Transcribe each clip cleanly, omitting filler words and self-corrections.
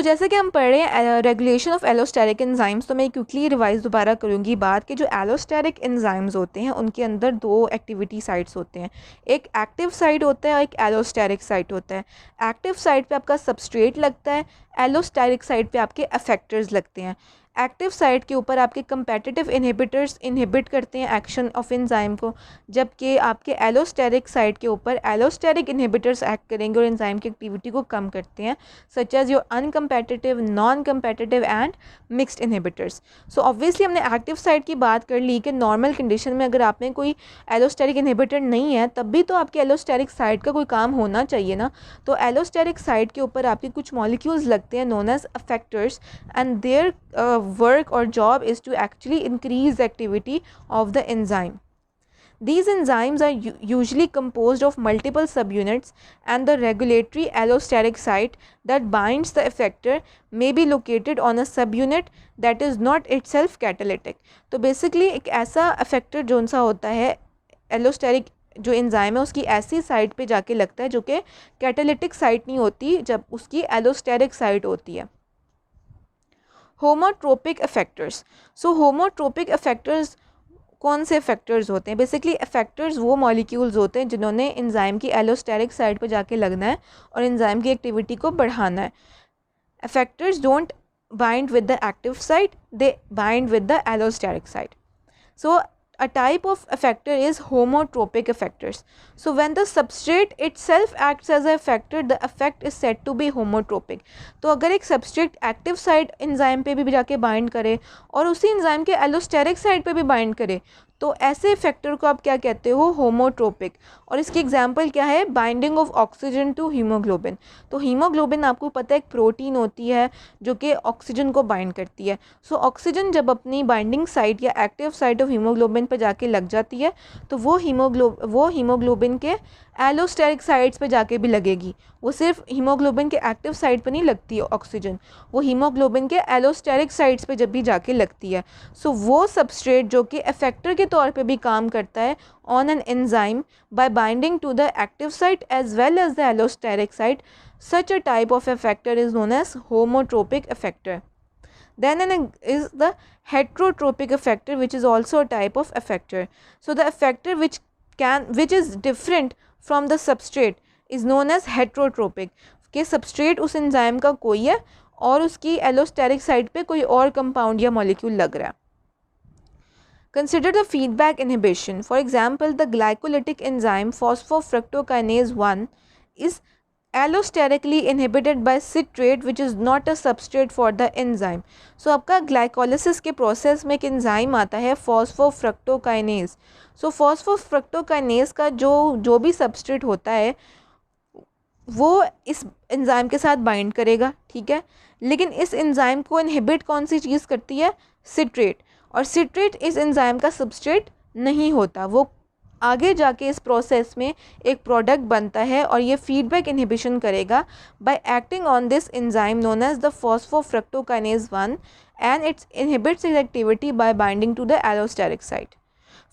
जैसे कि हम पढ़ रहे हैं रेगुलेशन ऑफ एलोस्टेरिक एंजाइम्स, तो मैं क्विकली रिवाइज दोबारा करूँगी बात कि जो एलोस्टेरिक एंजाइम्स होते हैं उनके अंदर दो एक्टिविटी साइट्स होते हैं, एक एक्टिव साइट होता है और एक एलोस्टेरिक साइट होता है। एक्टिव साइट पे आपका सबस्ट्रेट लगता है, एलोस्टेरिक साइट पे आपके अफेक्टर्स लगते हैं। एक्टिव साइट के ऊपर आपके कंपेटिटिव इनहिबिटर्स इनहिबिट करते हैं एक्शन ऑफ एंजाइम को, जबकि आपके एलोस्टेरिक साइट के ऊपर एलोस्टेरिक इनहिबिटर्स एक्ट करेंगे और एंजाइम की एक्टिविटी को कम करते हैं, such as your uncompetitive, non competitive and mixed inhibitors. So obviously हमने एक्टिव साइट की बात कर ली कि नॉर्मल कंडीशन में अगर आप में कोई एलोस्टेरिक इनहिबिटर नहीं है तब भी तो आपके एलोस्टेरिक साइट का कोई काम होना चाहिए ना। तो एलोस्टेरिक साइट के ऊपर आपके कुछ मॉलिक्यूल्स लगते हैं known as effectors, and their work or job is to actually increase the activity of the enzyme. These enzymes are usually composed of multiple subunits, and the regulatory allosteric site that binds the effector may be located on a subunit that is not itself catalytic. तो basically एक ऐसा effector zone सा होता है allosteric जो enzyme है उसकी ऐसी साइट पे जाके लगता है जो कि कैटालिटिक साइट नहीं होती, जब उसकी एलोस्टेरिक साइट होती है। होमोट्रोपिक इफेक्टर्स। होमोट्रोपिक इफेक्टर्स कौन से इफेक्टर्स होते हैं? बेसिकली इफेक्टर्स वो मॉलिक्यूल्स होते हैं जिन्होंने एंजाइम की एलोस्टेरिक साइट पर जाके लगना है और एंजाइम की एक्टिविटी को बढ़ाना है। Effectors don't bind with the active site, they bind with the allosteric site. So a type of effector is homotropic effectors. So when the substrate itself acts as a effector, the effect is said to be homotropic. तो अगर एक substrate active site enzyme पे भी जाके bind करे और उसी enzyme के allosteric site पे भी bind करे तो ऐसे इफेक्टर को आप क्या कहते हो? होमोट्रोपिक। और इसकी एग्जांपल क्या है? Binding of oxygen to haemoglobin. तो हीमोग्लोबिन आपको पता है एक प्रोटीन होती है जो कि ऑक्सीजन को बाइंड करती है। ऑक्सीजन जब अपनी बाइंडिंग साइट या एक्टिव साइट ऑफ हीमोग्लोबिन पर जाके लग जाती है तो वो हीमोग्लोबिन के एलोस्टेरिक साइट्स पे जाके भी लगेगी। वो सिर्फ हीमोग्लोबिन के एक्टिव साइट पर नहीं लगती है ऑक्सीजन, वो हीमोग्लोबिन के एलोस्टेरिक साइट्स पे जब भी जाके लगती है। वो सबस्ट्रेट जो कि इफेक्टर के तौर पे भी काम करता है on an enzyme by binding to the active site as well as the allosteric site, such a type of effector is known as homotropic effector. Then is the heterotropic effector, which is also a type of effector. So the effector which is different from the substrate is known as heterotropic. कि substrate उस enzyme का कोई है और उसकी allosteric site पे कोई और कंपाउंड या मॉलिक्यूल लग रहा है। Consider the feedback inhibition. For example, the glycolytic enzyme phosphofructokinase 1 is allosterically inhibited by citrate which is not a substrate for the enzyme. So आपका glycolysis के process में एक enzyme आता है phosphofructokinase. So phosphofructokinase का जो भी substrate होता है वो इस एंजाइम के साथ बाइंड करेगा, ठीक है, लेकिन इस एंजाइम को इनहिबिट कौन सी चीज़ करती है? सिट्रेट। और सिट्रेट इस एंजाइम का सबस्ट्रेट नहीं होता, वो आगे जाके इस प्रोसेस में एक प्रोडक्ट बनता है और ये फीडबैक इनहिबिशन करेगा by acting on this enzyme known as the phosphofructokinase 1 and its inhibits its activity by binding to the allosteric site.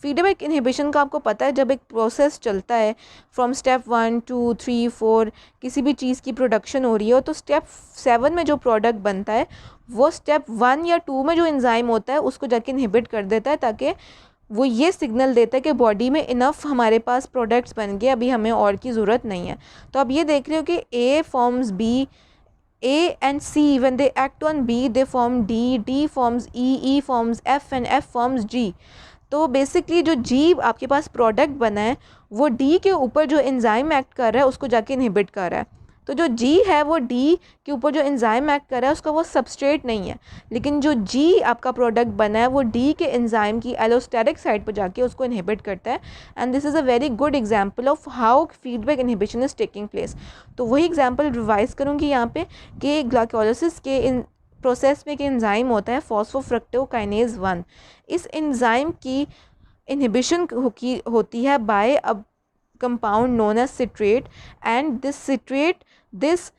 Feedback inhibition का आपको पता है, जब एक प्रोसेस चलता है फ्रॉम स्टेप 1 2 3 4 किसी भी चीज़ की प्रोडक्शन हो रही है तो स्टेप 7 में जो प्रोडक्ट बनता है वो स्टेप 1 या 2 में जो एंजाइम होता है उसको जाके इनहिबिट कर देता है, ताकि वो ये सिग्नल देता है कि बॉडी में इनफ हमारे पास प्रोडक्ट्स बन गए, अभी हमें और की ज़रूरत नहीं है। तो अब ये देख रहे हो कि A forms B, A and C when they act on B they form D, D forms E, E forms F and F forms G. तो बेसिकली जो G आपके पास प्रोडक्ट बना है वो D के ऊपर जो एंजाइम एक्ट कर रहा है उसको जाके इनहिबिट कर रहा है। तो जो G है वो D के ऊपर जो एंजाइम एक्ट कर रहा है उसका वो सबस्ट्रेट नहीं है, लेकिन जो G आपका प्रोडक्ट बना है वो D के एंजाइम की एलोस्टेरिक साइट पर जाके उसको इनहिबिट करता है। And this is a very good example of how feedback inhibition is taking place. तो वही एग्जांपल रिवाइज करूँगी यहाँ पे कि ग्लाइकोलाइसिस के इन प्रोसेस में एक एंजाइम होता है फॉस्फोफ्रक्टोकाइनेज 1। इस एंजाइम की इनहिबिशन होती है by a compound known as citrate, and this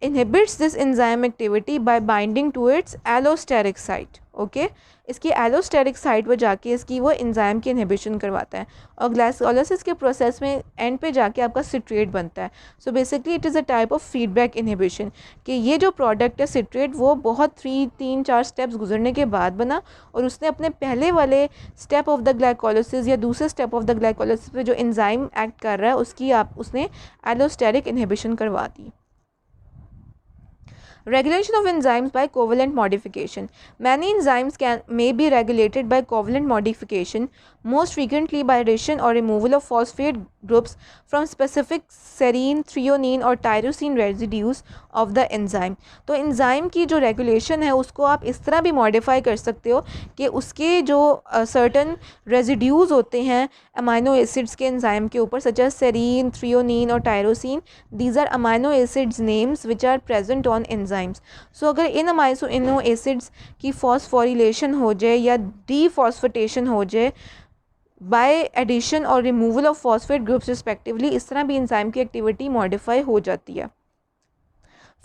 inhibits this enzyme activity by binding to its allosteric site. Okay इसकी एलोस्टेरिक साइट पर जाके इसकी वो एंजाइम की इनहिबिशन करवाता है और ग्लाइकोलाइसिस के प्रोसेस में एंड पे जाके आपका सिट्रेट बनता है. So basically it is a type of feedback inhibition कि ये जो प्रोडक्ट है सिट्रेट वो बहुत 3-4 स्टेप्स गुजरने के बाद बना और उसने अपने पहले वाले स्टेप ऑफ द ग्लाइकोलाइसिस या दूसरे स्टेप ऑफ द ग्लाइकोलाइसिस पे जो एंजाइम एक्ट कर रहा है उसकी उसने एलोस्टेरिक इनहिबिशन करवा दी. Regulation of enzymes by covalent modification. Many enzymes may be regulated by covalent modification, most frequently by addition or removal of phosphate groups from specific serine, threonine और tyrosine residues of the enzyme. तो enzyme की जो regulation है उसको आप इस तरह भी modify कर सकते हो कि उसके जो certain residues होते हैं amino acids के enzyme के ऊपर such as serine, threonine और tyrosine, these are amino acids names which are present on enzymes. So अगर इन amino acids की phosphorylation हो जाए या dephosphation हो जाए बाय एडिशन और removal of phosphate groups respectively, इस तरह भी एंजाइम की एक्टिविटी मॉडिफाई हो जाती है.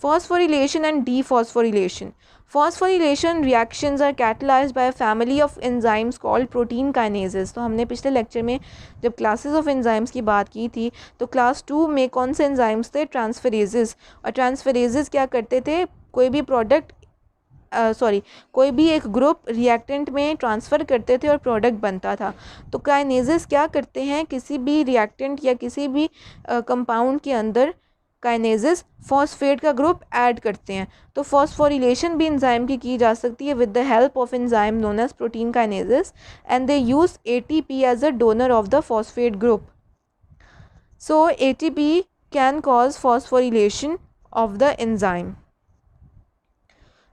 Phosphorylation and dephosphorylation. Phosphorylation reactions are catalysed by a family of enzymes called protein kinases. तो हमने पिछले लेक्चर में जब क्लासेस ऑफ एंजाइम्स की बात की थी तो क्लास 2 में कौन से एंजाइम्स थे? ट्रांसफरेजेस. और ट्रांसफरेजेस क्या करते थे? कोई भी प्रोडक्ट कोई भी एक ग्रुप रिएक्टेंट में ट्रांसफ़र करते थे और प्रोडक्ट बनता था. तो काइनेजेस क्या करते हैं? किसी भी रिएक्टेंट या किसी भी कंपाउंड के अंदर काइनेजेस फॉस्फेट का ग्रुप ऐड करते हैं. तो फॉस्फोरिलेशन भी एंजाइम की जा सकती है with the help of enzyme known as protein kinases and they use ATP as a donor of the phosphate group. So ATP can cause phosphorylation of the enzyme.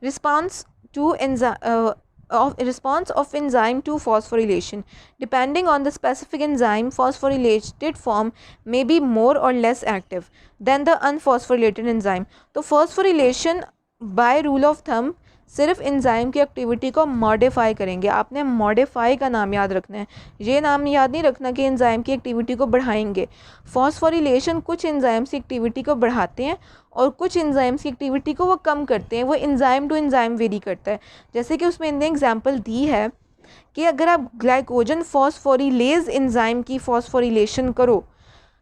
Response of enzyme to phosphorylation. Depending on the specific enzyme, phosphorylated form may be more or less active than the unphosphorylated enzyme. तो phosphorylation by rule of thumb सिर्फ enzyme की activity को modify करेंगे. आपने modify का नाम याद रखना है, ये नाम याद नहीं रखना कि एंजाइम की एक्टिविटी को बढ़ाएंगे. फॉस्फोरिलेशन कुछ एंजाइम्स की एक्टिविटी को बढ़ाते हैं और कुछ एंजाइम्स की एक्टिविटी को वो कम करते हैं. वो एंजाइम टू एंजाइम वेरी करता है. जैसे कि उसमें इन्हें एग्जांपल दी है कि अगर आप ग्लाइकोजन फॉस्फोरिलेज एंजाइम की फॉस्फोरिलेशन करो,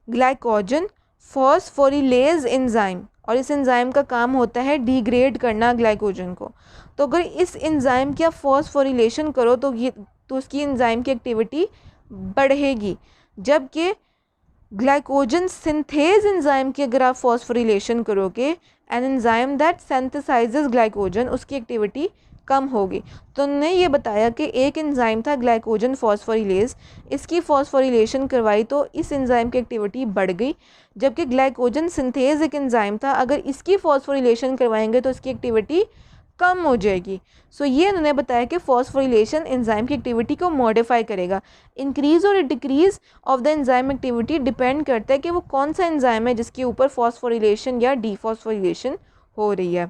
ग्लाइकोजन फॉस्फोरिलेज एंजाइम, और इस एंजाइम का काम होता है डिग्रेड करना ग्लाइकोजन को. तो अगर इस एंजाइम की आप फॉस्फोरिलेशन करो तो उसकी एंजाइम की एक्टिविटी बढ़ेगी. जबकि ग्लाइकोजन सिंथेज एंजाइम की अगर आप फॉस्फोरिलेशन करोगे, an enzyme that synthesises glycogen, उसकी एक्टिविटी कम होगी. तो उन्होंने ये बताया कि एक एंजाइम था ग्लाइकोजन फॉस्फोरिलेज, इसकी फॉस्फोरिलेशन करवाई तो इस एंजाइम की एक्टिविटी बढ़ गई. जबकि ग्लाइकोजन सिंथेज एक एंजाइम था, अगर इसकी फॉस्फोरिलेशन करवाएंगे तो इसकी एक्टिविटी कम हो जाएगी. सो ये उन्होंने बताया कि फॉस्फोरिलेशन एंजाइम की एक्टिविटी को मॉडिफाई करेगा. इंक्रीज और decrease of the enzyme activity depend करता है कि वो कौन सा एंजाइम है जिसके ऊपर फॉस्फोरिलेशन या डीफॉस्फोरिलेशन हो रही है.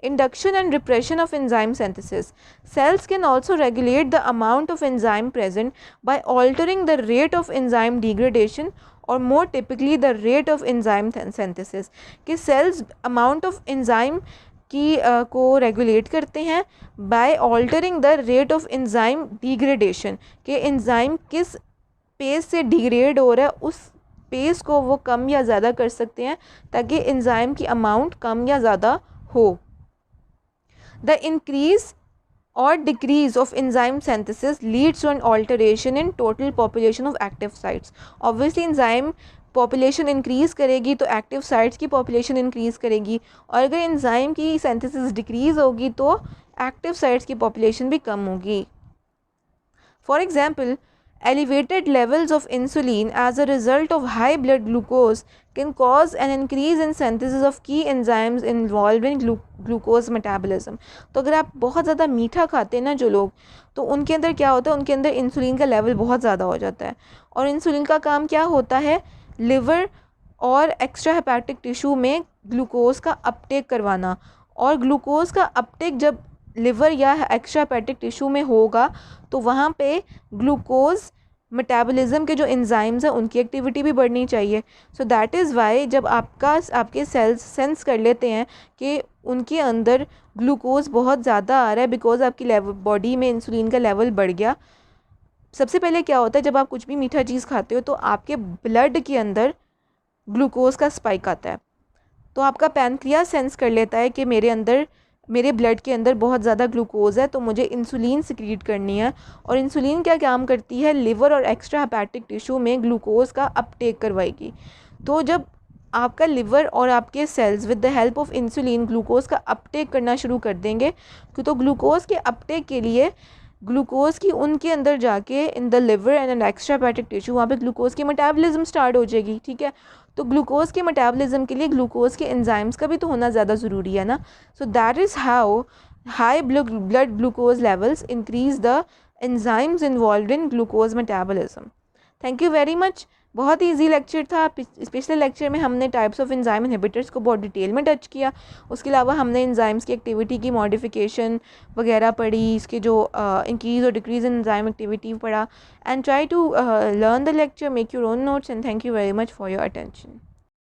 Induction and repression of enzyme synthesis. Cells can also regulate the amount of enzyme present by altering the rate of enzyme degradation or more typically the rate of enzyme synthesis. कि cells amount of enzyme की को regulate करते हैं by altering the rate of enzyme degradation, कि enzyme किस pace से degrade हो रहा है उस पेस को वो कम या ज़्यादा कर सकते हैं ताकि एंजाइम की अमाउंट कम या ज़्यादा हो. The increase or decrease of enzyme synthesis leads to an alteration in total population of active sites. Obviously enzyme population increase करेगी तो active sites की population increase करेगी, और अगर enzyme की synthesis decrease होगी तो active sites की population भी कम होगी. For example, elevated levels of insulin as a result of high blood glucose can cause an increase in synthesis of key enzymes involved in glucose metabolism. तो अगर आप बहुत ज़्यादा मीठा खाते हैं ना जो लोग, तो उनके अंदर क्या होता है, उनके अंदर इंसुलिन का लेवल बहुत ज़्यादा हो जाता है. और इंसुलिन का काम क्या होता है? लिवर और एक्स्ट्रा हेपेटिक टिश्यू में ग्लूकोज का अपटेक करवाना. और ग्लूकोज का अपटेक जब लिवर या एक्स्ट्रा हेपेटिक टिश्यू में होगा तो वहाँ पे ग्लूकोज मेटाबॉलिज्म के जो एंजाइम्स हैं उनकी एक्टिविटी भी बढ़नी चाहिए। सो दैट इज़ वाई जब आपके सेल्स सेंस कर लेते हैं कि उनके अंदर ग्लूकोज बहुत ज़्यादा आ रहा है बिकॉज आपकी बॉडी में इंसुलिन का लेवल बढ़ गया, सबसे पहले क्या होता है जब आप कुछ भी मीठा चीज़ खाते हो तो आपके ब्लड के अंदर ग्लूकोज का स्पाइक आता है। तो आपका पैनक्रियास सेंस कर लेता है कि मेरे ब्लड के अंदर बहुत ज़्यादा ग्लूकोज है, तो मुझे इंसुलिन सिक्रीट करनी है। और इंसुलिन क्या काम करती है, लिवर और एक्स्ट्रा हेपेटिक टिश्यू में ग्लूकोज का अपटेक करवाएगी। तो जब आपका लिवर और आपके cells with the help of insulin glucose का अपटेक करना शुरू कर देंगे, तो ग्लूकोज के अपटेक के लिए ग्लूकोज की उनके अंदर जाके in the liver and extra hepatic tissue वहाँ पे ग्लूकोज की मेटाबॉलिज्म स्टार्ट हो जाएगी। ठीक है, तो ग्लूकोज के मेटाबॉलिज्म के लिए ग्लूकोज के एंजाइम्स का भी तो होना ज़्यादा ज़रूरी है ना। So that is how high blood glucose levels increase the enzymes involve in glucose metabolism. Thank you very much. बहुत ही ईजी लेक्चर था। पिछले लेक्चर में हमने टाइप्स ऑफ एंजाइम इनहिबिटर्स को बहुत डिटेल में टच किया। उसके अलावा हमने एंजाइम्स की एक्टिविटी की मॉडिफिकेशन वगैरह पढ़ी, इसके जो इंक्रीज और डिक्रीज इन एंजाइम एक्टिविटी पढ़ा। And try to learn the lecture, make your own notes, and thank you very much for your attention.